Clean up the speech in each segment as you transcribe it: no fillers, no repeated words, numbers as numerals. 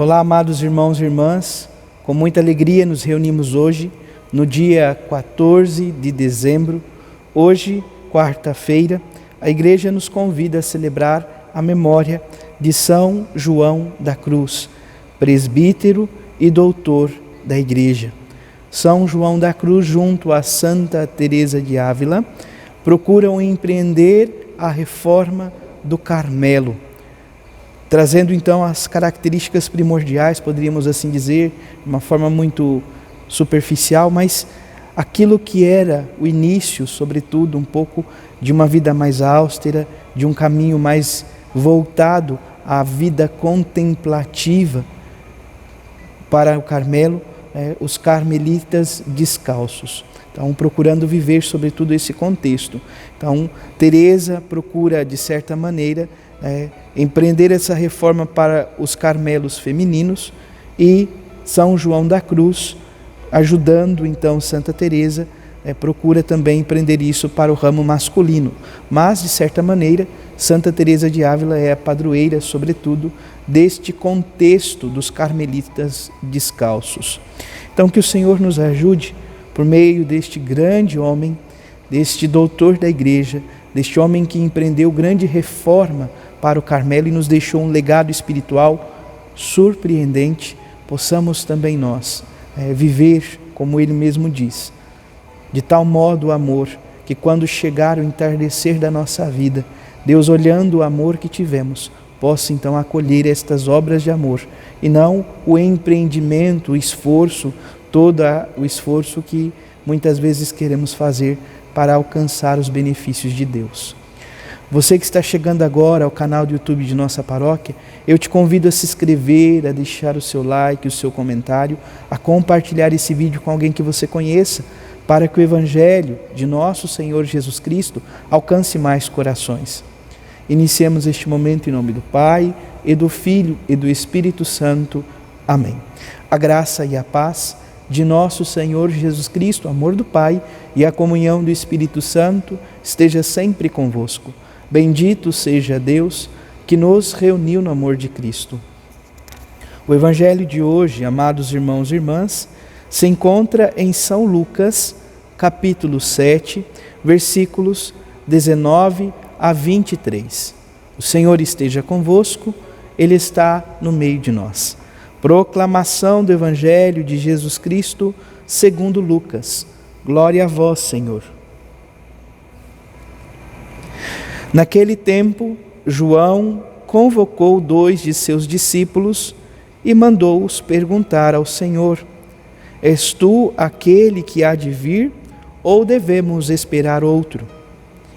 Olá, amados irmãos e irmãs, com muita alegria nos reunimos hoje, no dia 14 de dezembro. Hoje, quarta-feira, a Igreja nos convida a celebrar a memória de São João da Cruz, presbítero e doutor da Igreja. São João da Cruz, junto a Santa Teresa de Ávila, procuram empreender a reforma do Carmelo, trazendo então as características primordiais, poderíamos assim dizer, de uma forma muito superficial, mas aquilo que era o início, sobretudo, um pouco de uma vida mais austera, de um caminho mais voltado à vida contemplativa para o Carmelo, os carmelitas descalços. Então, procurando viver sobretudo esse contexto. Então, Teresa procura, de certa maneira, empreender essa reforma para os carmelos femininos, e São João da Cruz, ajudando então Santa Teresa, procura também empreender isso para o ramo masculino. Mas, de certa maneira, Santa Teresa de Ávila é a padroeira, sobretudo, deste contexto dos carmelitas descalços. Então, que o Senhor nos ajude, por meio deste grande homem, deste doutor da Igreja, deste homem que empreendeu grande reforma para o Carmelo e nos deixou um legado espiritual surpreendente, possamos também nós viver, como ele mesmo diz, de tal modo o amor, que quando chegar o entardecer da nossa vida, Deus, olhando o amor que tivemos, possa então acolher estas obras de amor, e não o empreendimento, o esforço, todo o esforço que muitas vezes queremos fazer para alcançar os benefícios de Deus. Você que está chegando agora ao canal do YouTube de nossa paróquia, eu te convido a se inscrever, a deixar o seu like, o seu comentário, a compartilhar esse vídeo com alguém que você conheça, para que o Evangelho de nosso Senhor Jesus Cristo alcance mais corações. Iniciemos este momento em nome do Pai, e do Filho, e do Espírito Santo. Amém. A graça e a paz de nosso Senhor Jesus Cristo, o amor do Pai e a comunhão do Espírito Santo esteja sempre convosco. Bendito seja Deus que nos reuniu no amor de Cristo. O Evangelho de hoje, amados irmãos e irmãs, se encontra em São Lucas, capítulo 7, versículos 19 a 23. O Senhor esteja convosco, Ele está no meio de nós. Proclamação do Evangelho de Jesus Cristo segundo Lucas. Glória a vós, Senhor. Naquele tempo, João convocou 2 de seus discípulos e mandou-os perguntar ao Senhor: És tu aquele que há de vir, ou devemos esperar outro?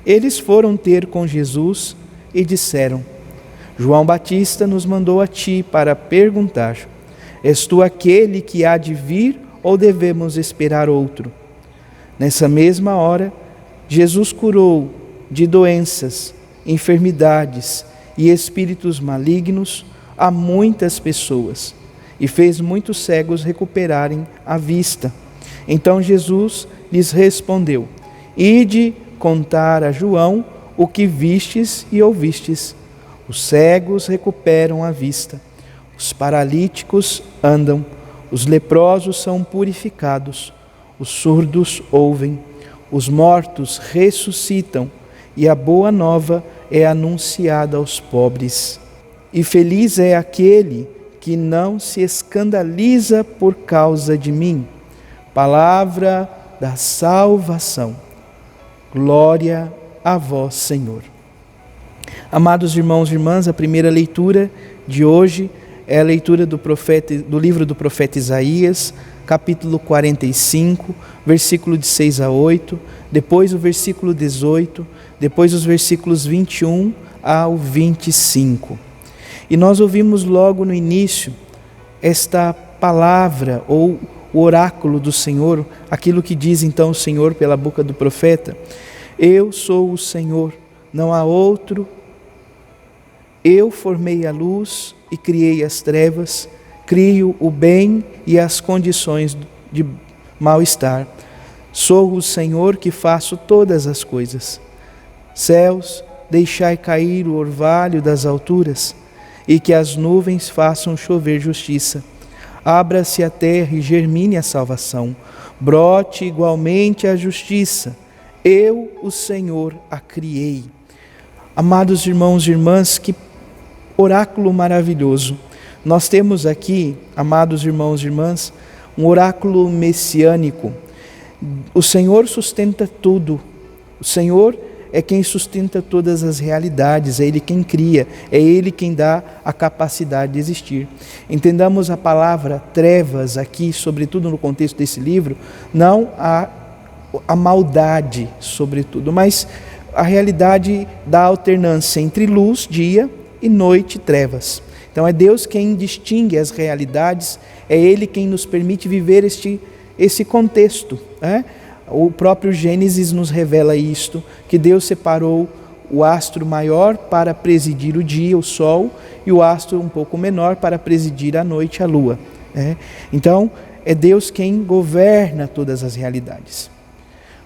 Eles foram ter com Jesus e disseram: João Batista nos mandou a ti para perguntar: És tu aquele que há de vir, ou devemos esperar outro? Nessa mesma hora, Jesus curou de doenças, enfermidades e espíritos malignos a muitas pessoas, e fez muitos cegos recuperarem a vista. Então Jesus lhes respondeu: Ide contar a João o que vistes e ouvistes. Os cegos recuperam a vista, os paralíticos andam, os leprosos são purificados, os surdos ouvem, os mortos ressuscitam, e a boa nova é anunciada aos pobres. E feliz é aquele que não se escandaliza por causa de mim. Palavra da salvação. Glória a vós, Senhor. Amados irmãos e irmãs, a primeira leitura de hoje é a leitura do livro do profeta Isaías, capítulo 45, versículo de 6 a 8, depois o versículo 18, depois os versículos 21 ao 25. E nós ouvimos logo no início esta palavra ou o oráculo do Senhor, aquilo que diz então o Senhor pela boca do profeta: Eu sou o Senhor, não há outro. Eu formei a luz e criei as trevas, crio o bem e as condições de mal-estar. Sou o Senhor que faço todas as coisas. Céus, deixai cair o orvalho das alturas, e que as nuvens façam chover justiça. Abra-se a terra e germine a salvação, brote igualmente a justiça. Eu, o Senhor, a criei. Amados irmãos e irmãs, que oráculo maravilhoso. Nós temos aqui, amados irmãos e irmãs, um oráculo messiânico. O Senhor sustenta tudo. O Senhor é quem sustenta todas as realidades, é Ele quem cria, é Ele quem dá a capacidade de existir. Entendamos a palavra trevas aqui, sobretudo no contexto desse livro, não a maldade, sobretudo, mas a realidade da alternância entre luz, dia, e noite, trevas. Então é Deus quem distingue as realidades, é Ele quem nos permite viver esse contexto, né? O próprio Gênesis nos revela isto, que Deus separou o astro maior para presidir o dia, o sol, e o astro um pouco menor para presidir a noite, a lua. Então, é Deus quem governa todas as realidades.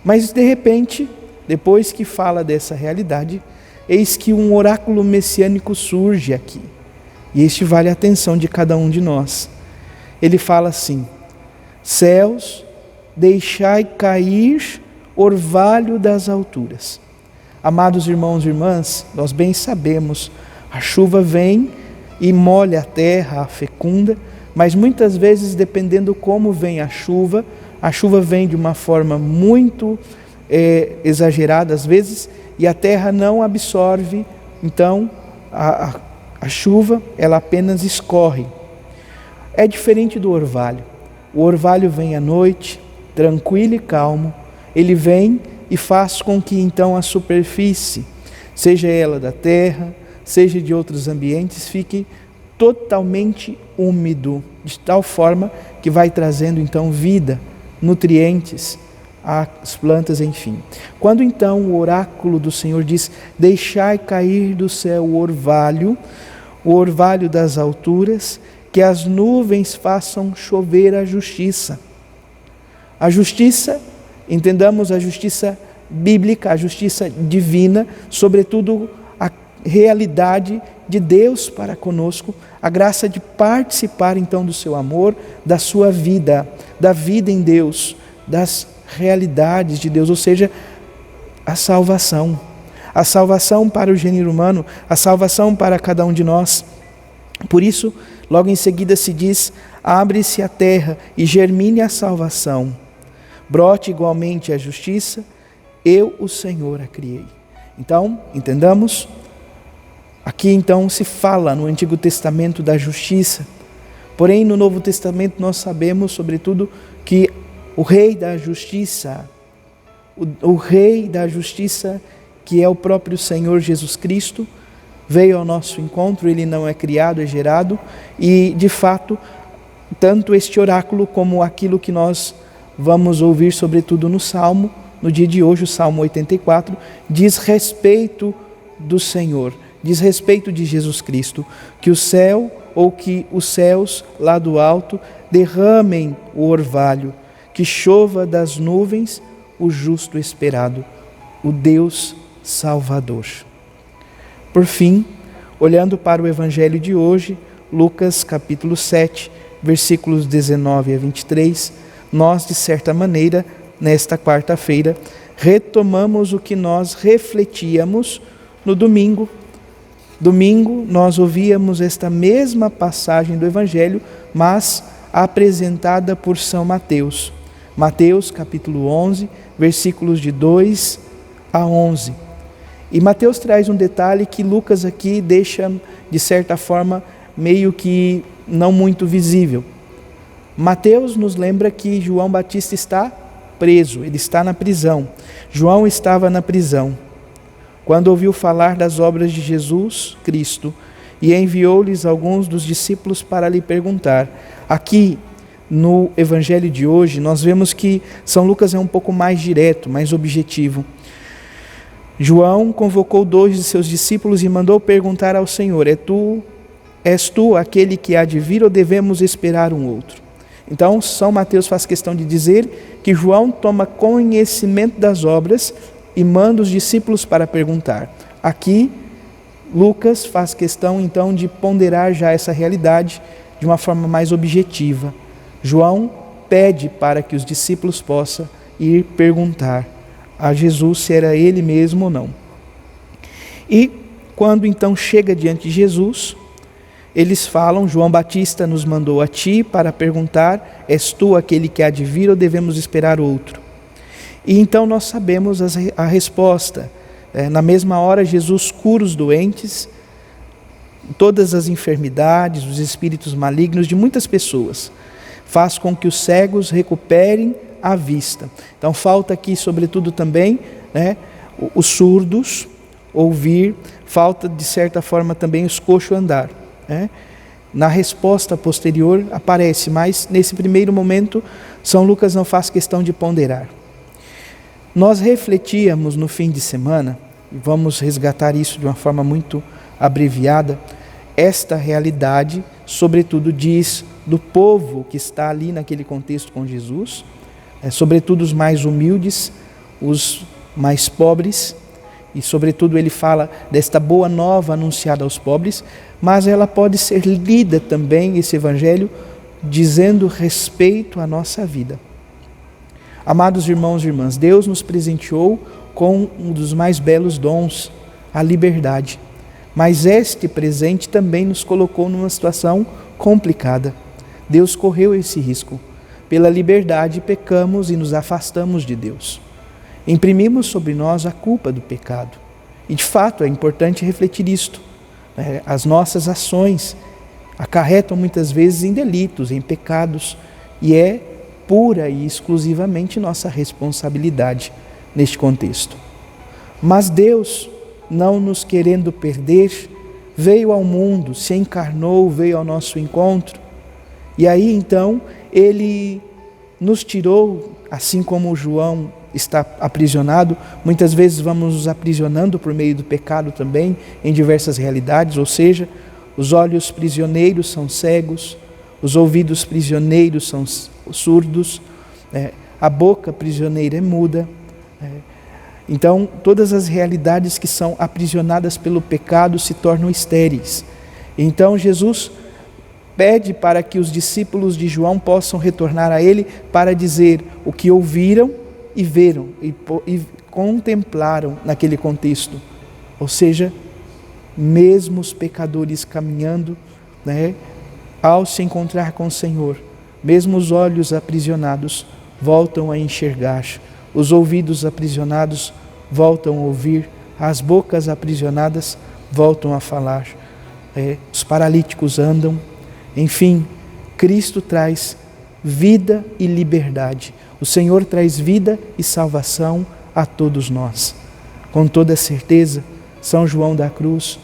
Mas, de repente, depois que fala dessa realidade, eis que um oráculo messiânico surge aqui. E este vale a atenção de cada um de nós. Ele fala assim: céus, deixai cair orvalho das alturas. Amados irmãos e irmãs, nós bem sabemos, a chuva vem e molha a terra, a fecunda, mas muitas vezes, dependendo como vem a chuva vem de uma forma muito exagerada às vezes, e a terra não absorve, então a chuva ela apenas escorre. É diferente do orvalho. O orvalho vem à noite, tranquilo e calmo, ele vem e faz com que então a superfície, seja ela da terra, seja de outros ambientes, fique totalmente úmido, de tal forma que vai trazendo então vida, nutrientes às plantas, enfim. Quando então o oráculo do Senhor diz: deixai cair do céu o orvalho das alturas, que as nuvens façam chover a justiça. A justiça, entendamos a justiça bíblica, a justiça divina, sobretudo a realidade de Deus para conosco, a graça de participar então do seu amor, da sua vida, da vida em Deus, das realidades de Deus, ou seja, a salvação para o gênero humano, a salvação para cada um de nós. Por isso, logo em seguida se diz: abre-se a terra e germine a salvação, brote igualmente a justiça, eu, o Senhor, a criei. Então, entendamos, aqui então se fala no Antigo Testamento da justiça, porém no Novo Testamento nós sabemos, sobretudo, que o Rei da Justiça, o Rei da Justiça, que é o próprio Senhor Jesus Cristo, veio ao nosso encontro. Ele não é criado, é gerado, e de fato, tanto este oráculo como aquilo que nós vamos ouvir sobretudo no Salmo, no dia de hoje, o Salmo 84, diz respeito do Senhor, diz respeito de Jesus Cristo, que o céu ou que os céus lá do alto derramem o orvalho, que chova das nuvens o justo esperado, o Deus Salvador. Por fim, olhando para o Evangelho de hoje, Lucas capítulo 7, versículos 19 a 23, nós, de certa maneira, nesta quarta-feira, retomamos o que nós refletíamos no domingo. Domingo, nós ouvíamos esta mesma passagem do Evangelho, mas apresentada por São Mateus. Mateus, capítulo 11, versículos de 2 a 11. E Mateus traz um detalhe que Lucas aqui deixa, de certa forma, meio que não muito visível. Mateus nos lembra que João Batista está preso, ele está na prisão. João estava na prisão quando ouviu falar das obras de Jesus Cristo e enviou-lhes alguns dos discípulos para lhe perguntar. Aqui no Evangelho de hoje nós vemos que São Lucas é um pouco mais direto, mais objetivo. João convocou 2 de seus discípulos e mandou perguntar ao Senhor: és tu aquele que há de vir ou devemos esperar um outro? Então, São Mateus faz questão de dizer que João toma conhecimento das obras e manda os discípulos para perguntar. Aqui, Lucas faz questão então de ponderar já essa realidade de uma forma mais objetiva. João pede para que os discípulos possam ir perguntar a Jesus se era ele mesmo ou não. E quando então chega diante de Jesus, eles falam: João Batista nos mandou a ti para perguntar: és tu aquele que há de vir ou devemos esperar outro? E então nós sabemos a resposta. Na mesma hora Jesus cura os doentes, todas as enfermidades, os espíritos malignos de muitas pessoas. Faz com que os cegos recuperem a vista. Então falta aqui sobretudo também, os surdos ouvir, falta de certa forma também os coxos andar. Na resposta posterior aparece, mas nesse primeiro momento São Lucas não faz questão de ponderar. Nós refletíamos no fim de semana, e vamos resgatar isso de uma forma muito abreviada, esta realidade, sobretudo diz do povo que está ali naquele contexto com Jesus, sobretudo os mais humildes, os mais pobres, e sobretudo ele fala desta boa nova anunciada aos pobres, mas ela pode ser lida também, esse evangelho, dizendo respeito à nossa vida. Amados irmãos e irmãs, Deus nos presenteou com um dos mais belos dons, a liberdade. Mas este presente também nos colocou numa situação complicada. Deus correu esse risco. Pela liberdade pecamos e nos afastamos de Deus. Imprimimos sobre nós a culpa do pecado. E de fato é importante refletir isto. As nossas ações acarretam muitas vezes em delitos, em pecados, e é pura e exclusivamente nossa responsabilidade neste contexto. Mas Deus, não nos querendo perder, veio ao mundo, se encarnou, veio ao nosso encontro, e aí então Ele nos tirou, assim como João está aprisionado, muitas vezes vamos nos aprisionando por meio do pecado também, em diversas realidades, ou seja, os olhos prisioneiros são cegos, os ouvidos prisioneiros são surdos, a boca prisioneira é muda. Então, todas as realidades que são aprisionadas pelo pecado se tornam estéreis. Então, Jesus pede para que os discípulos de João possam retornar a Ele para dizer o que ouviram e viram e contemplaram naquele contexto. Ou seja, mesmo os pecadores caminhando, ao se encontrar com o Senhor, mesmo os olhos aprisionados voltam a enxergar, os ouvidos aprisionados voltam a ouvir, as bocas aprisionadas voltam a falar, os paralíticos andam. Enfim, Cristo traz vida e liberdade. O Senhor traz vida e salvação a todos nós. Com toda certeza, São João da Cruz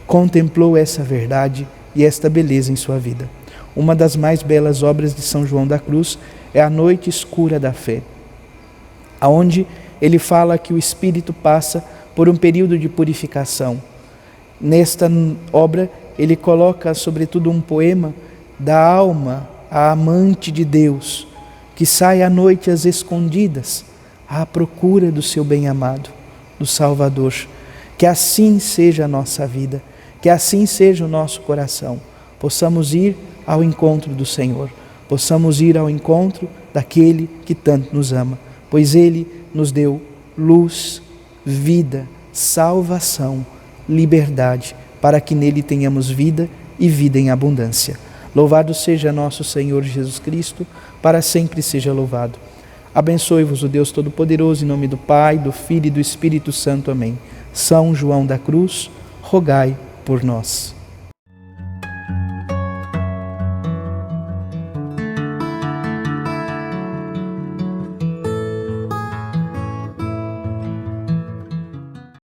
contemplou essa verdade e esta beleza em sua vida. Uma das mais belas obras de São João da Cruz é a Noite Escura da Fé, onde ele fala que o Espírito passa por um período de purificação. Nesta obra, ele coloca sobretudo um poema da alma, a amante de Deus, que sai à noite às escondidas, à procura do seu bem-amado, do Salvador. Que assim seja a nossa vida, que assim seja o nosso coração, possamos ir ao encontro do Senhor, possamos ir ao encontro daquele que tanto nos ama, pois Ele nos deu luz, vida, salvação, liberdade, para que nele tenhamos vida e vida em abundância. Louvado seja nosso Senhor Jesus Cristo, para sempre seja louvado. Abençoe-vos o Deus Todo-Poderoso, em nome do Pai, do Filho e do Espírito Santo. Amém. São João da Cruz, rogai por nós.